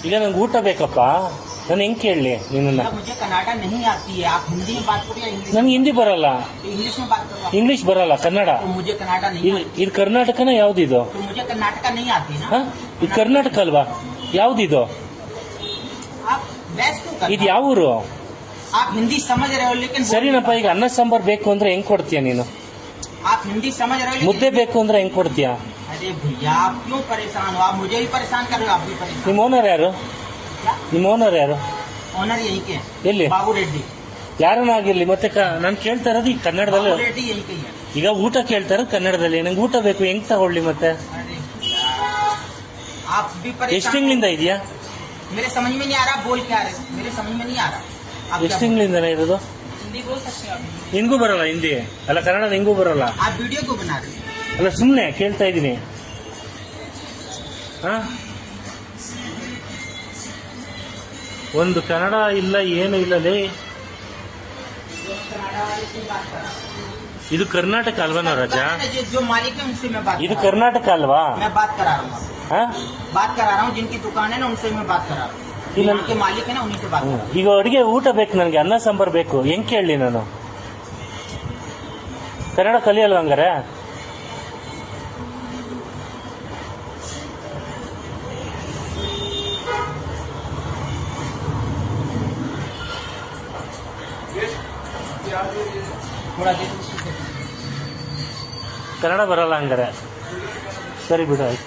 ಈಗ ನಂಗೆ ಊಟ ಬೇಕಪ್ಪ, ನಾನು ಹೆಂಗ್ ಕೇಳಲಿ ನಿನ್ನ? मुझे कन्नाडा नहीं आती है, आप हिंदी में बात करो या इंग्लिश? ನನ್ಗೆ ಹಿಂದಿ ಬರಲ್ಲ, इंग्लिश में बात करो। ಇಂಗ್ಲಿಷ್ ಬರಲ್ಲ, ಕನ್ನಡ. तो मुझे कन्नाडा नहीं ಇದು आती, ಇದು ಕರ್ನಾಟಕನ ಯಾವ್ದಿದು? तो मुझे कर्नाटका नहीं आती ना। ಹ? ಇದು ಕರ್ನಾಟಕ ಅಲ್ವಾ? ಯಾವ್ದಿದು? आप बहस क्यों कर ಇದು रहे हो? ಯಾವ ಊರು? आप हिंदी समझ रहे हो लेकिन ಸರಿನಪ್ಪ, ಈಗ ಅನ್ನ ಸಾಂಬಾರ್ ಬೇಕು ಅಂದ್ರೆ ಹೆಂಗ್ ಕೊಡ್ತೀಯ ನೀನು? आप हिंदी समझ रहे हो ಮುದ್ದೆ लेकिन ಬೇಕು ಅಂದ್ರೆ ಹೆಂಗ್ ಕೊಡ್ತೀಯ? अरे भैया आप क्यों परेशान हो? आप मुझे भी परेशान कर रहे हो, आप भी परेशान। ನಿಮ್ಮ ಓನರ್ ಯಾರು? क्या ನಿಮ್ಮ ಓನರ್ ಯಾರು? ऑनर यही के हैं, ಎಲ್ಲಿ? बाबू रेड्डी। ಯಾರನ್ನಾಗಿರ್ಲಿ, ಮತ್ತೆ ನಾನು ಕೇಳ್ತಾ ಇರೋದು ಈ ಕನ್ನಡದಲ್ಲಿ. बाबू रेड्डी यही के ही है। ಈಗ ಊಟ ಕೇಳ್ತಾ ಇರೋದು ಕನ್ನಡದಲ್ಲಿ. ನಂಗೆ ಊಟ ಬೇಕು, ಹೆಂಗ್ ತಗೊಳ್ಳಿ ಮತ್ತೆ? अरे भैया, आप भी ಎಷ್ಟು परेशान ತಿಂಗಳಿಂದ ಇದೆಯಾ? मेरे समझ में नहीं आ रहा, बोल क्या रहे, मेरे समझ में नहीं आ रहा। आप ಎಷ್ಟು क्या ತಿಂಗಳಿಂದನೇ ಇರೋದು? हिंदी बोल सकते हो? आप ನಿನ್ಗೂ ಬರಲ್ಲ ಹಿಂದಿ? ಅಲ್ಲ, ಕನ್ನಡ ನಿಂಗೂ ಬರಲ್ಲ? आप वीडियो क्यों बना रहे हो? ಅಲ್ಲ, ಸುಮ್ನೆ ಕೇಳ್ತಾ ಇದ್ದೀನಿ. ಹ? ಒಂದು ಕನ್ನಡ ಇಲ್ಲ, ಏನು ಇಲ್ಲಲೇ. ಇದು ಕರ್ನಾಟಕ ಅಲ್ವಾ ರಾಜ? जो मालिक है उनसे मैं बात ಇದು कर रहा ಕರ್ನಾಟಕ ಅಲ್ವಾ? हूं। मैं बात करा रहा हूँ, ಹ? बात करा रहा हूँ, जिनकी दुकान है ना उनसे मैं बात करा रहा हूँ। ಇಲ್ಲ. उनके मालिक है ना उन्हीं से बात करा रहा हूँ। ಈಗ ಅಡುಗೆ ಊಟ ಬೇಕು ನನಗೆ, ಅನ್ನ ಸಾಂಬಾರ್ ಬೇಕು, ಹೆಂಗ್ ಕೇಳಲಿ ನಾನು? ಕನ್ನಡ ಕಲಿಯಲ್ವ ಹಂಗಾರೆ? थोड़ा देर ಕನ್ನಡ ಬರಲ್ಲ ಹಂಗಾರೆ? ಸರಿ ಬಿಡು, ಆಯ್ತು.